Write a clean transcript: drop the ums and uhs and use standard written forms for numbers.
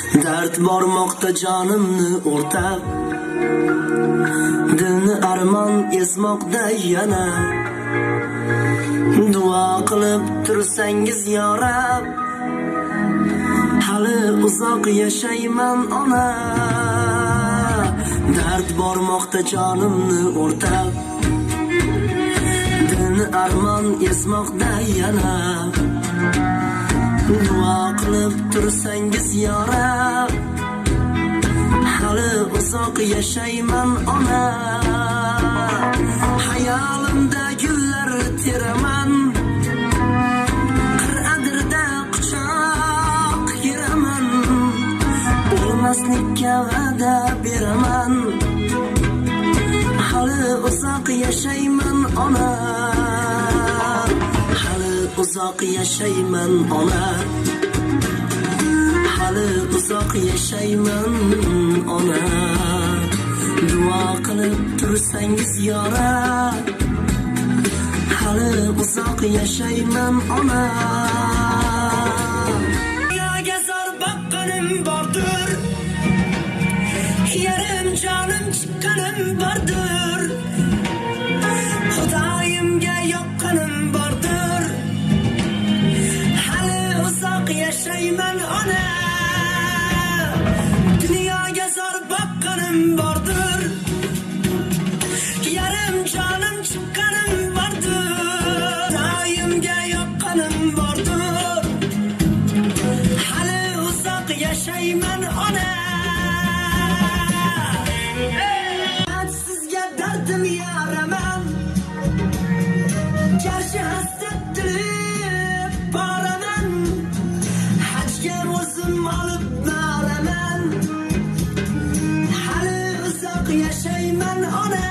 Dard bormoqda jonimni o'rtab, dilni armon ezmoqda yana. Duo qilib tursangiz yorab, hali uzoq yashayman ona. Dard bormoqda jonimni o'rtab, dilni armon ezmoqda yana. Duo qilib tursangiz yorab, hali uzoq yashayman ona. Hayolimda gullar teraman, qir'adirda quchoq yeraman. O'lmaslikka va'da beraman, hali uzoq yashayman ona. Hali uzoq yashayman ona. Hali uzoq yashayman ona. Duo qilib tursangiz yorab, hali uzoq yashayman ona. Dunyoga zor boqqanim bordir, yarim jonim chiqqanim bordir. Xudoyimga yoqqanim bordir, hali uzoq yashayman ona. Dunyoga zor boqqanim bordir, yarim jonim chiqqanim bordir. Xudoyimga yoqqanim bordir, hali uzoq yashayman ona. Sizga dardim yaraman, garchi hasrat tilib boraman. Hajga o'zim olib boraman, hali uzoq yashayman ona.